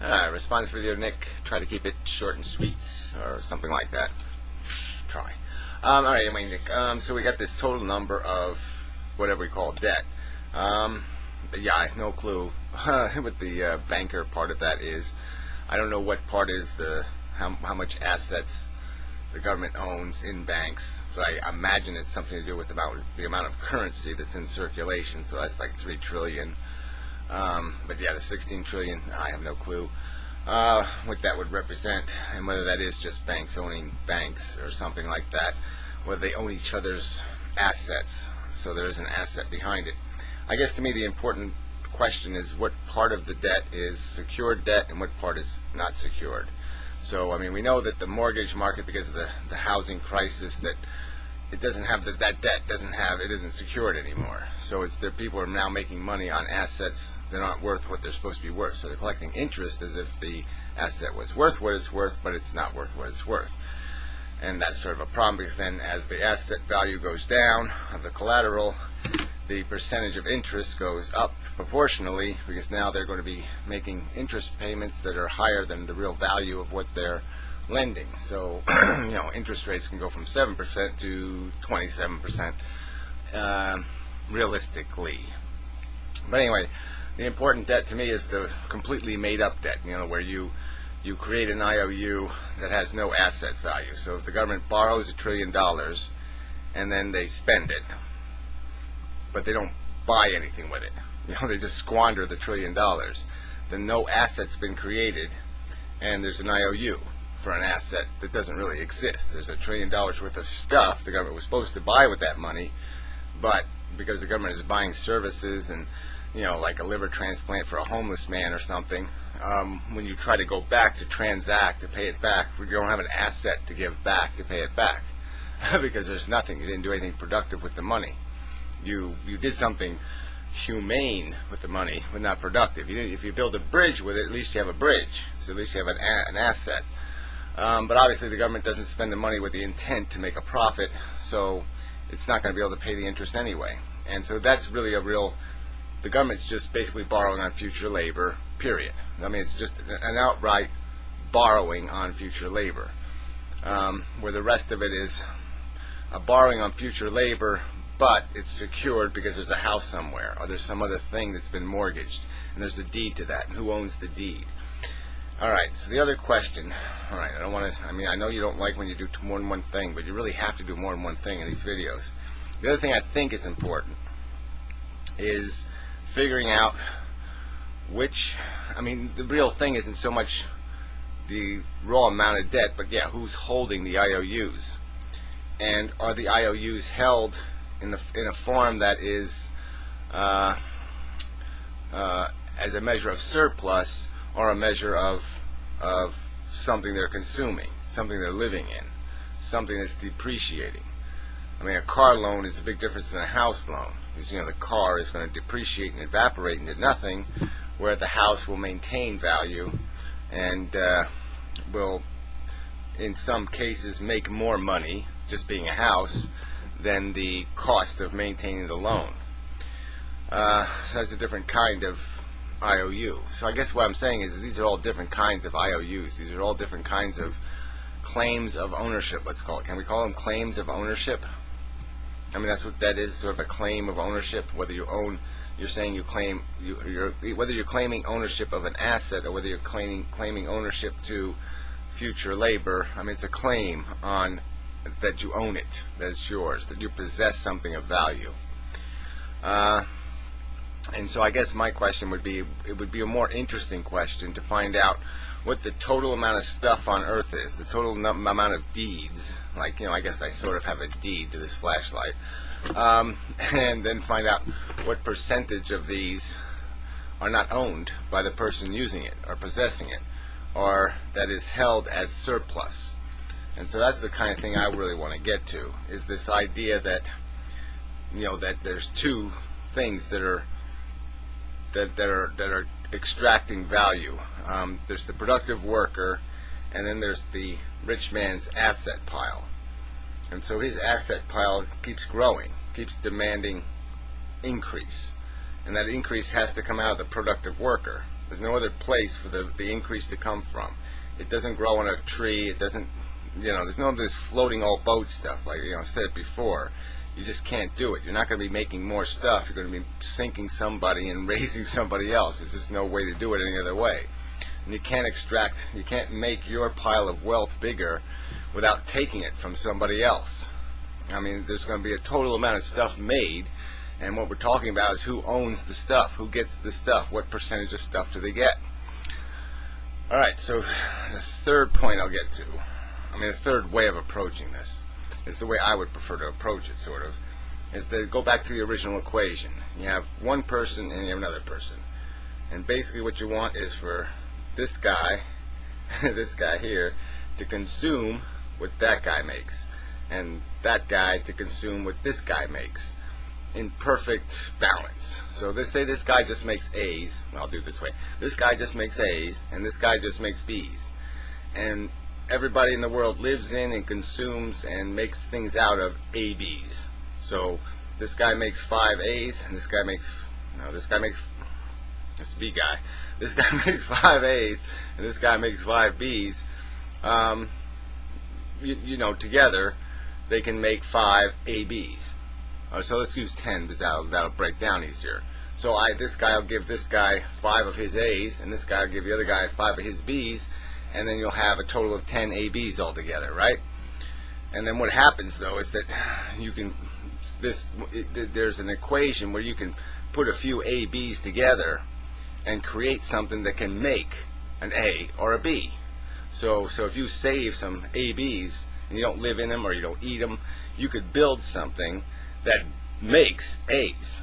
Response video, Nick. Try to keep it short and sweet, or something like that. Try. Alright, anyway, Nick. So we got this total number of whatever we call debt. But yeah, I have no clue what the banker part of that is. I don't know what part is how much assets the government owns in banks. So I imagine it's something to do with the amount of currency that's in circulation. So that's like 3 trillion. But yeah, the 16 trillion, I have no clue what that would represent, and whether that is just banks owning banks or something like that, whether they own each other's assets, so there is an asset behind it. I guess to me the important question is what part of the debt is secured debt and what part is not secured. So, I mean, we know that the mortgage market, because of the housing crisis, that it doesn't have that debt it isn't secured anymore. So people are now making money on assets that aren't worth what they're supposed to be worth. So they're collecting interest as if the asset was worth what it's worth, but it's not worth what it's worth. And that's sort of a problem, because then as the asset value goes down of the collateral, the percentage of interest goes up proportionally, because now they're going to be making interest payments that are higher than the real value of what they're lending. So, interest rates can go from 7% to 27%, realistically. But anyway, the important debt to me is the completely made up debt, where you create an IOU that has no asset value. So if the government borrows $1 trillion and then they spend it, but they don't buy anything with it, they just squander the $1 trillion, then no asset's been created, and there's an IOU for an asset that doesn't really exist. There's $1 trillion worth of stuff the government was supposed to buy with that money, but because the government is buying services and like a liver transplant for a homeless man or something, when you try to go back to transact to pay it back, you don't have an asset to give back to pay it back because there's nothing. You didn't do anything productive with the money. You did something humane with the money, but not productive. If you build a bridge with it, at least you have a bridge. So at least you have an asset. But obviously the government doesn't spend the money with the intent to make a profit, so it's not going to be able to pay the interest anyway. And so that's really the government's just basically borrowing on future labor, period. I mean, it's just an outright borrowing on future labor, where the rest of it is a borrowing on future labor, but it's secured because there's a house somewhere, or there's some other thing that's been mortgaged, and there's a deed to that, and who owns the deed? Alright, so the other question, alright, I know you don't like when you do more than one thing, but you really have to do more than one thing in these videos. The other thing I think is important is figuring out the real thing isn't so much the raw amount of debt, but yeah, who's holding the IOUs? And are the IOUs held in a form that is as a measure of surplus, or a measure of something they're consuming, something they're living in, something that's depreciating? I mean, a car loan is a big difference than a house loan, because the car is going to depreciate and evaporate into nothing, where the house will maintain value and will, in some cases, make more money just being a house than the cost of maintaining the loan. So that's a different kind of IOU. So I guess what I'm saying is these are all different kinds of IOUs. These are all different kinds of claims of ownership, let's call it. Can we call them claims of ownership? I mean, that's what that is, sort of a claim of ownership. Whether whether you're claiming ownership of an asset, or whether you're claiming ownership to future labor. I mean, it's a claim on that you own it, that it's yours, that you possess something of value. And so I guess my question would be, it would be a more interesting question to find out what the total amount of stuff on Earth is, the total amount of deeds. Like, I guess I sort of have a deed to this flashlight. And then find out what percentage of these are not owned by the person using it or possessing it, or that is held as surplus. And so that's the kind of thing I really want to get to, is this idea that that there's two things that are extracting value. There's the productive worker, and then there's the rich man's asset pile. And so his asset pile keeps growing, keeps demanding increase, and that increase has to come out of the productive worker. There's no other place for the increase to come from. It doesn't grow on a tree. It doesn't, there's no this floating all boat stuff. Like, I said it before. You just can't do it. You're not going to be making more stuff. You're going to be sinking somebody and raising somebody else. There's just no way to do it any other way. And you can't make your pile of wealth bigger without taking it from somebody else. I mean, there's going to be a total amount of stuff made, and what we're talking about is who owns the stuff, who gets the stuff, what percentage of stuff do they get. Alright, so the third point I'll get to, the third way of approaching this, is the way I would prefer to approach it, sort of, is to go back to the original equation. You have one person and you have another person. And basically what you want is for this guy, this guy here, to consume what that guy makes, and that guy to consume what this guy makes, in perfect balance. So let's say this guy just makes A's. I'll do it this way. This guy just makes A's, and this guy just makes B's. And everybody in the world lives in and consumes and makes things out of ABs. So this guy makes 5 A's, and this guy makes this B guy. This guy makes 5 A's, and this guy makes 5 B's. Together they can make 5 ABs. So let's use 10 because that'll break down easier. So this guy will give this guy 5 of his A's, and this guy will give the other guy 5 of his B's, and then you'll have a total of 10 ABs altogether, right? And then what happens though is that there's an equation where you can put a few ABs together and create something that can make an A or a B. So if you save some ABs and you don't live in them or you don't eat them, you could build something that makes A's.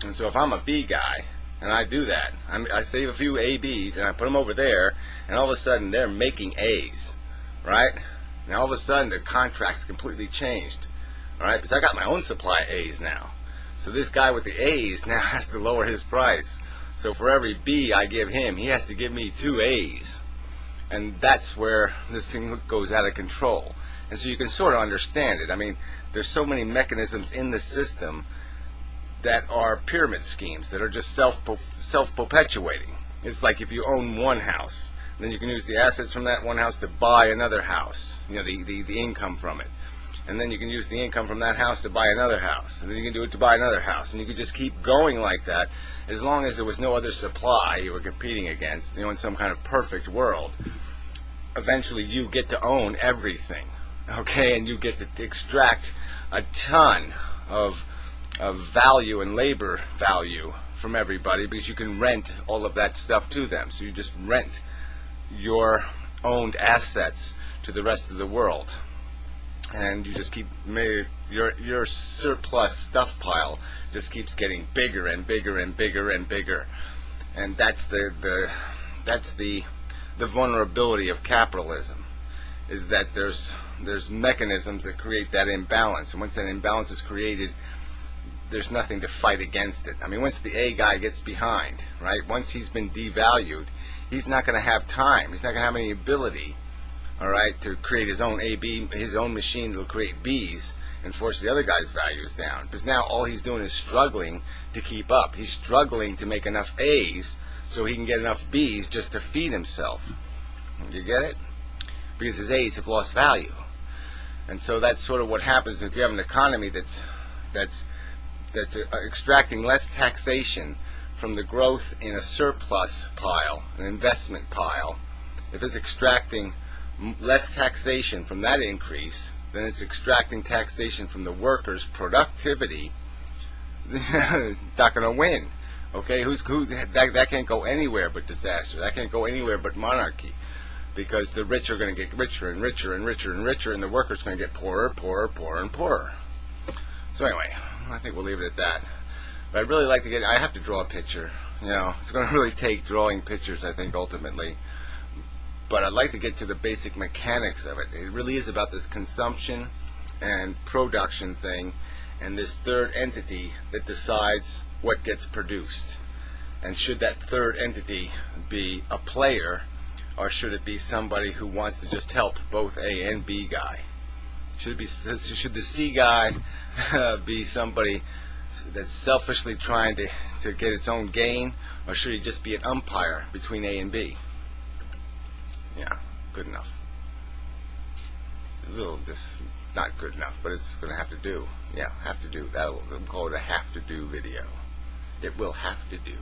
And so if I'm a B guy and I do that, I save a few ABs and I put them over there, and all of a sudden they're making A's, right? Now all of a sudden the contract's completely changed, all right? Because I got my own supply of A's now. So this guy with the A's now has to lower his price. So for every B I give him, he has to give me 2 A's. And that's where this thing goes out of control. And so you can sort of understand it. I mean, there's so many mechanisms in the system that are pyramid schemes that are just self-perpetuating. It's like if you own one house, then you can use the assets from that one house to buy another house, the income from it. And then you can use the income from that house to buy another house. And then you can do it to buy another house. And you can just keep going like that as long as there was no other supply you were competing against, in some kind of perfect world. Eventually you get to own everything, okay? And you get to extract a ton of value and labor value from everybody because you can rent all of that stuff to them. So you just rent your owned assets to the rest of the world. And you just keep your surplus stuff pile just keeps getting bigger and bigger and bigger and bigger, and that's the vulnerability of capitalism, is that there's mechanisms that create that imbalance, and once that imbalance is created, there's nothing to fight against it. I mean, once the A guy gets behind, right? Once he's been devalued, he's not going to have time. He's not going to have any ability, all right, to create his own his own machine that'll create B's and force the other guy's values down. Because now all he's doing is struggling to keep up. He's struggling to make enough A's so he can get enough B's just to feed himself. You get it? Because his A's have lost value. And so that's sort of what happens if you have an economy that's extracting less taxation from the growth in a surplus pile, an investment pile. If it's extracting less taxation from that increase, then it's extracting taxation from the workers' productivity. It's not going to win. Okay, that can't go anywhere but disaster. That can't go anywhere but monarchy, because the rich are going to get richer and richer and richer and richer, and the workers are going to get poorer, poorer, poorer, and poorer. So anyway, I think we'll leave it at that. But I'd really like to I have to draw a picture. It's going to really take drawing pictures, I think, ultimately. But I'd like to get to the basic mechanics of it. It really is about this consumption and production thing, and this third entity that decides what gets produced. And should that third entity be a player, or should it be somebody who wants to just help both A and B guy? Should the C guy be somebody that's selfishly trying to get its own gain, Or should he just be an umpire between A and B? Yeah, good enough. A little not good enough, but it's going to have to do. Yeah, have to do. We'll call it a have to do video. It will have to do.